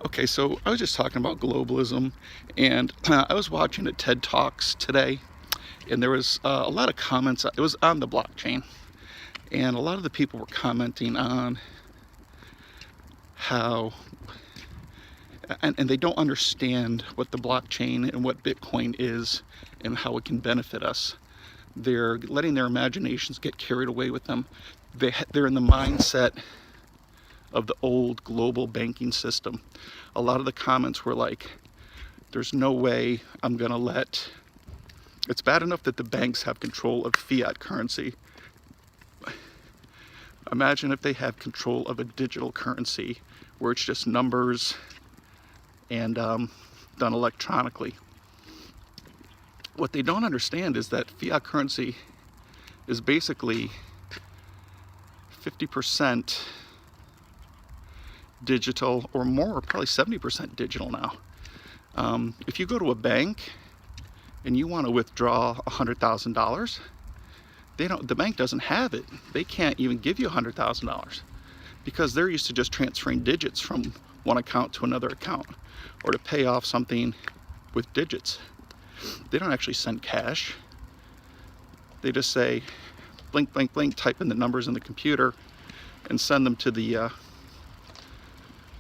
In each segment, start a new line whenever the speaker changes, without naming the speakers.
Okay, so I was just talking about globalism, and I was watching a TED Talks today, and there was a lot of comments. It was on the blockchain, and a lot of the people were commenting on how, and they don't understand what the blockchain and what Bitcoin is and how it can benefit us. They're letting their imaginations get carried away with them. They're in the mindset of the old global banking system. A lot of the comments were like, there's no way I'm gonna let, it's bad enough that the banks have control of fiat currency. Imagine if they have control of a digital currency where it's just numbers and done electronically. What they don't understand is that fiat currency is basically 50% digital or more, or probably 70% digital now. If you go to a bank and you want to withdraw $100,000, the bank doesn't have it. They can't even give you $100,000 because they're used to just transferring digits from one account to another account, or to pay off something with digits. They don't actually send cash. They just say blink, blink, blink, type in the numbers in the computer and send them to the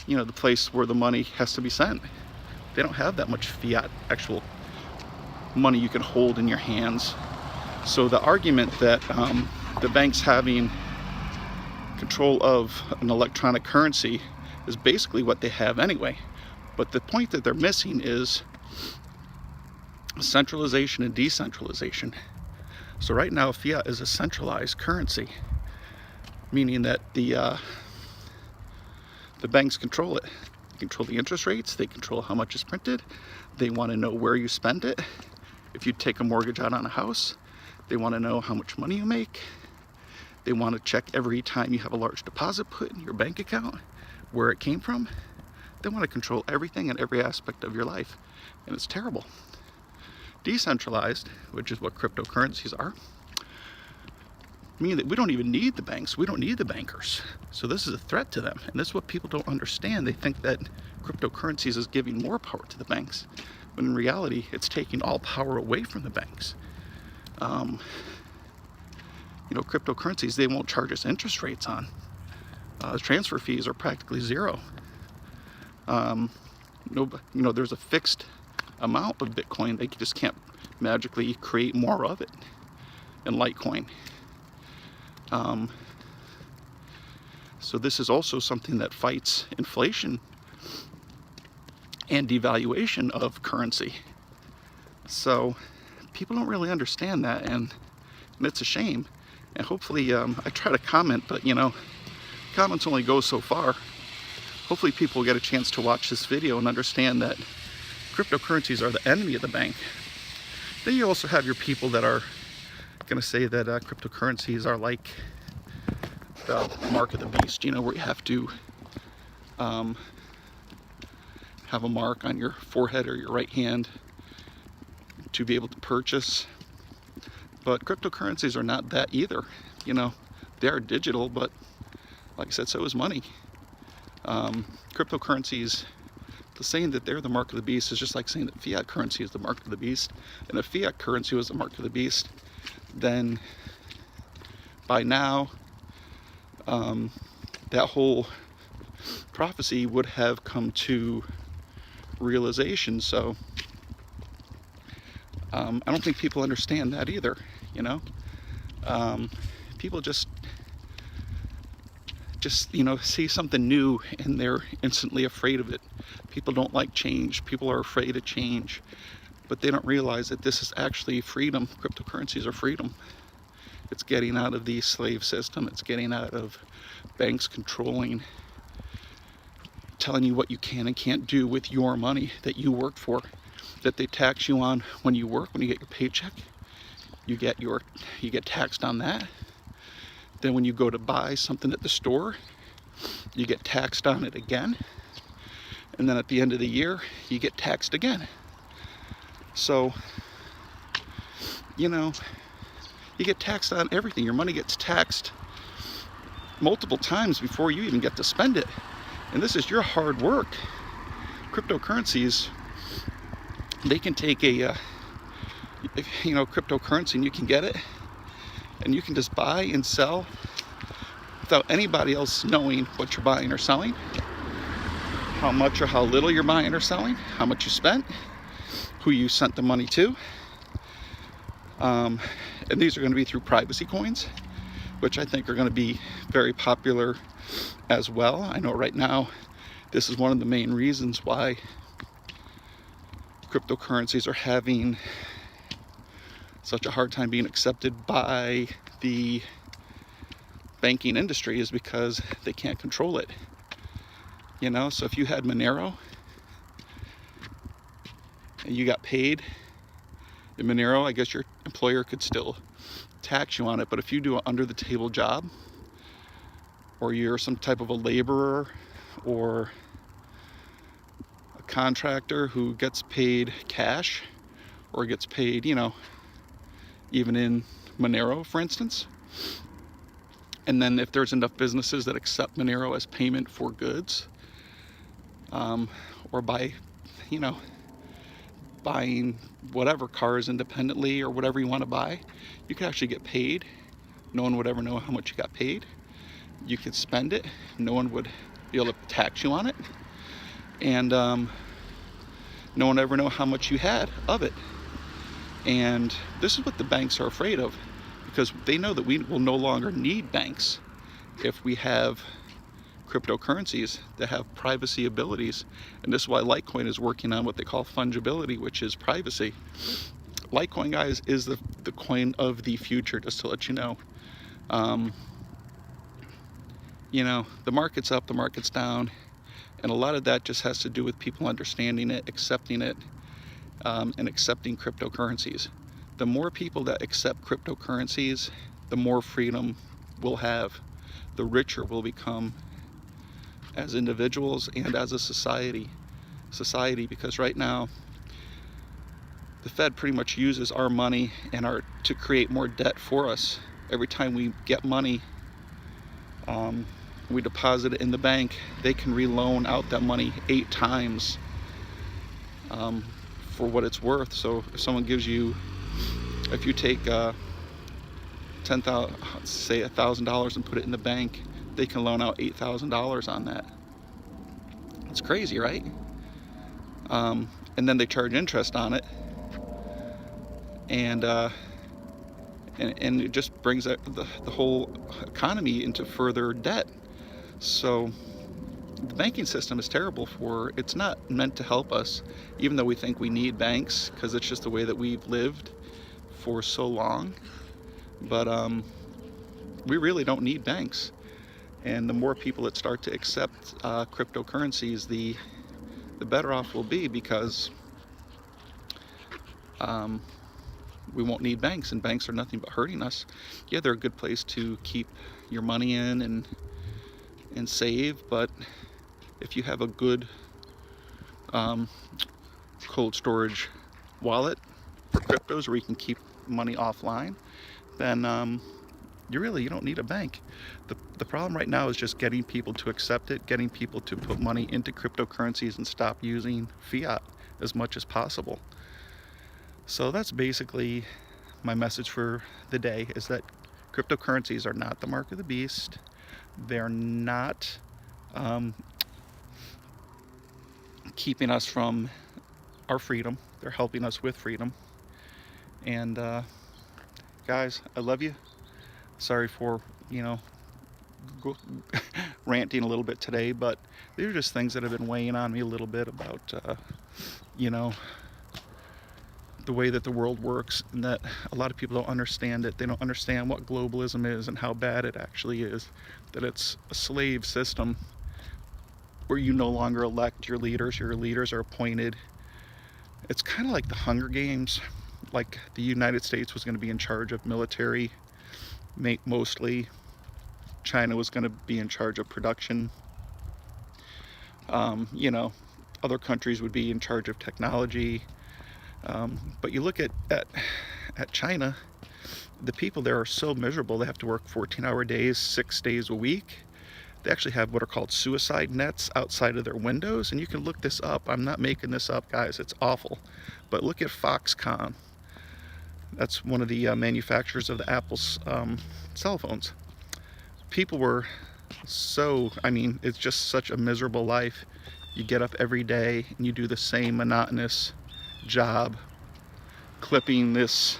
the place where the money has to be sent. They don't have that much fiat, actual money you can hold in your hands. So the argument that the banks having control of an electronic currency is basically what they have anyway. But the point that they're missing is centralization and decentralization. So right now, fiat is a centralized currency, meaning that the banks control it. They control the interest rates. They control how much is printed. They want to know where you spend it. If you take a mortgage out on a house, they want to know how much money you make. They want to check every time you have a large deposit put in your bank account where it came from. They want to control everything and every aspect of your life, and it's terrible. Decentralized, which is what cryptocurrencies are, mean that we don't even need the banks. We don't need the bankers. So this is a threat to them. And this is what people don't understand. They think that cryptocurrencies is giving more power to the banks, when in reality, it's taking all power away from the banks. Cryptocurrencies, they won't charge us interest rates on. Transfer fees are practically zero. There's a fixed amount of Bitcoin. They just can't magically create more of it in Litecoin. So this is also something that fights inflation and devaluation of currency. So people don't really understand that, and it's a shame. And hopefully, I try to comment, but comments only go so far. Hopefully people get a chance to watch this video and understand that cryptocurrencies are the enemy of the bank. Then you also have your people that are going to say that cryptocurrencies are like the mark of the beast, where you have to have a mark on your forehead or your right hand to be able to purchase. But cryptocurrencies are not that either. They are digital, but like I said, so is money. Cryptocurrencies, the saying that they're the mark of the beast is just like saying that fiat currency is the mark of the beast. And if fiat currency was the mark of the beast, then by now that whole prophecy would have come to realization. So I don't think people understand that either. People just see something new and they're instantly afraid of it. People don't like change. People are afraid of change, but they don't realize that this is actually freedom. Cryptocurrencies are freedom. It's getting out of the slave system. It's getting out of banks controlling, telling you what you can and can't do with your money that you worked for, that they tax you on when you work. When you get your paycheck, you get taxed on that. Then when you go to buy something at the store, you get taxed on it again. And then at the end of the year, you get taxed again. So, you get taxed on everything. Your money gets taxed multiple times before you even get to spend it. And this is your hard work. cryptocurrencies, they can take a cryptocurrency, and you can get it, and you can just buy and sell without anybody else knowing what you're buying or selling, how much or how little you're buying or selling, how much you spent, who you sent the money to. And these are going to be through privacy coins, which I think are going to be very popular as well. I know right now this is one of the main reasons why cryptocurrencies are having such a hard time being accepted by the banking industry, is because they can't control it. So if you had Monero and you got paid in Monero, I guess your employer could still tax you on it. But if you do an under the table job, or you're some type of a laborer or a contractor who gets paid cash, or gets paid, even in Monero, for instance, and then if there's enough businesses that accept Monero as payment for goods, or buying whatever cars independently or whatever you want to buy, you could actually get paid. No one would ever know how much you got paid. You could spend it. No one would be able to tax you on it. And no one would ever know how much you had of it. And this is what the banks are afraid of, because they know that we will no longer need banks if we have cryptocurrencies that have privacy abilities. And this is why Litecoin is working on what they call fungibility, which is privacy. Litecoin, guys, is the coin of the future, just to let you know. The market's up, the market's down, and a lot of that just has to do with people understanding it, accepting it, and accepting cryptocurrencies. The more people that accept cryptocurrencies, the more freedom we'll have, the richer we'll become as individuals and as a society, because right now the Fed pretty much uses our money to create more debt for us. Every time we get money, we deposit it in the bank, they can reloan out that money 8 times for what it's worth. So if someone gives you, if you take say $1,000 and put it in the bank, they can loan out $8,000 on that. It's crazy, right? And then they charge interest on it, and it just brings the whole economy into further debt. So the banking system is terrible it's not meant to help us, even though we think we need banks, because it's just the way that we've lived for so long. But we really don't need banks. And the more people that start to accept cryptocurrencies, the better off we'll be, because we won't need banks, and banks are nothing but hurting us. Yeah, they're a good place to keep your money in and save, but if you have a good cold storage wallet for cryptos where you can keep money offline, then you don't need a bank. The problem right now is just getting people to accept it, getting people to put money into cryptocurrencies and stop using fiat as much as possible. So that's basically my message for the day, is that cryptocurrencies are not the mark of the beast. They're not keeping us from our freedom. They're helping us with freedom. And guys, I love you. Sorry for ranting a little bit today, but these are just things that have been weighing on me a little bit about the way that the world works, and that a lot of people don't understand it. They don't understand what globalism is and how bad it actually is, that it's a slave system where you no longer elect your leaders are appointed. It's kind of like the Hunger Games. Like the United States was going to be in charge of military, mostly. China was going to be in charge of production. Other countries would be in charge of technology. But you look at China, the people there are so miserable. They have to work 14-hour days, 6 days a week. They actually have what are called suicide nets outside of their windows, and you can look this up. I'm not making this up, guys. It's awful. But look at Foxconn. That's one of the manufacturers of the Apple's cell phones. People were so, I mean, it's just such a miserable life. You get up every day and you do the same monotonous job, clipping this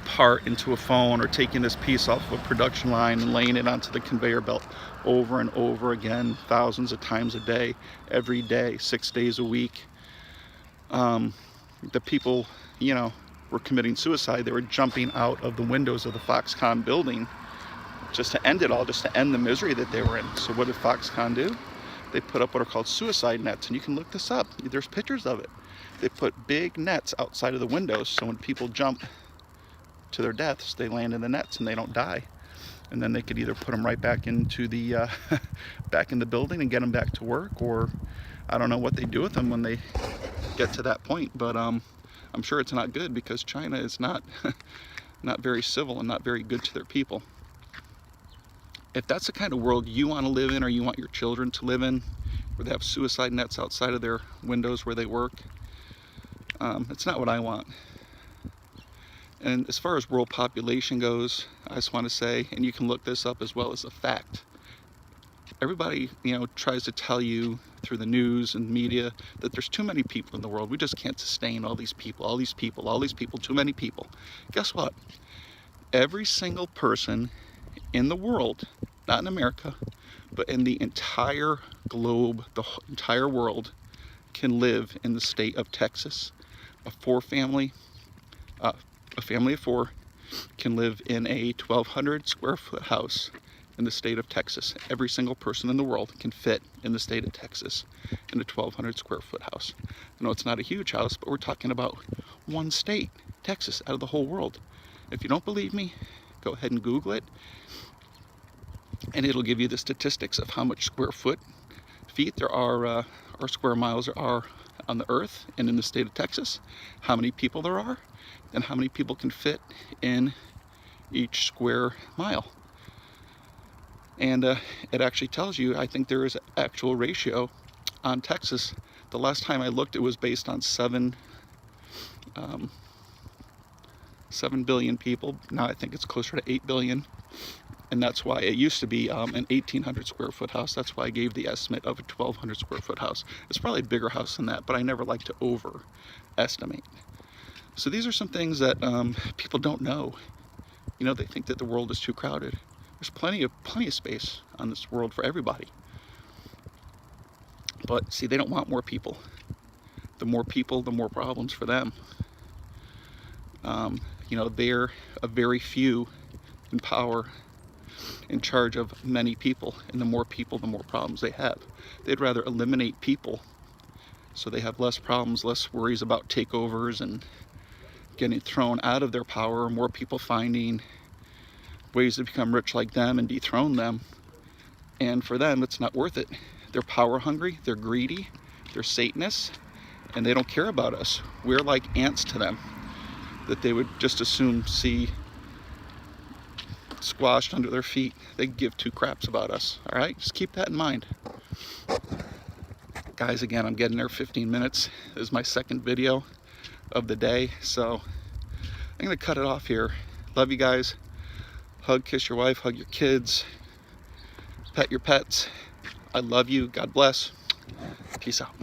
part into a phone or taking this piece off of a production line and laying it onto the conveyor belt over and over again, thousands of times a day, every day, 6 days a week. The people, you know, were committing suicide. They were jumping out of the windows of the Foxconn building just to end it all, just to end the misery that they were in. So what did Foxconn do? They put up what are called suicide nets, and you can look this up. There's pictures of it. They put big nets outside of the windows, so when people jump to their deaths, they land in the nets and they don't die. And then they could either put them right back into the back in the building and get them back to work, or I don't know what they do with them when they get to that point. But I'm sure it's not good, because China is not not very civil and not very good to their people. If that's the kind of world you want to live in, or you want your children to live in, where they have suicide nets outside of their windows where they work, it's not what I want. And as far as world population goes, I just want to say, and you can look this up as well as a fact, everybody, you know, tries to tell you through the news and media that there's too many people in the world. We just can't sustain all these people, too many people. Guess what? Every single person in the world, not in America, but in the entire globe, the entire world, can live in the state of Texas. A family of four can live in a 1,200 square foot house in the state of Texas. Every single person in the world can fit in the state of Texas in a 1,200 square foot house. I know it's not a huge house, but we're talking about one state, Texas, out of the whole world. If you don't believe me, go ahead and Google it, and it'll give you the statistics of how much feet there are, or square miles there are on the earth and in the state of Texas, how many people there are, and how many people can fit in each square mile. And it actually tells you, I think there is an actual ratio on Texas. The last time I looked, it was based on 7 billion people. Now I think it's closer to 8 billion. And that's why it used to be an 1,800 square foot house. That's why I gave the estimate of a 1,200 square foot house. It's probably a bigger house than that, but I never like to overestimate. So these are some things that people don't know. You know, they think that the world is too crowded. There's plenty of space on this world for everybody. But see, they don't want more people. The more people, the more problems for them. You know, they're a very few in power, in charge of many people, and the more people, the more problems they have. They'd rather eliminate people so they have less problems, less worries about takeovers and getting thrown out of their power, more people finding ways to become rich like them and dethrone them. And for them, it's not worth it. They're power hungry, they're greedy, they're Satanists, and they don't care about us. We're like ants to them that they would just as soon see squashed under their feet. They give two craps about us. All right, just keep that in mind. Guys, again, I'm getting there 15 minutes. This is my second video of the day, so I'm gonna cut it off here. Love you guys. Hug, kiss your wife, hug your kids, pet your pets. I love you. God bless. Peace out.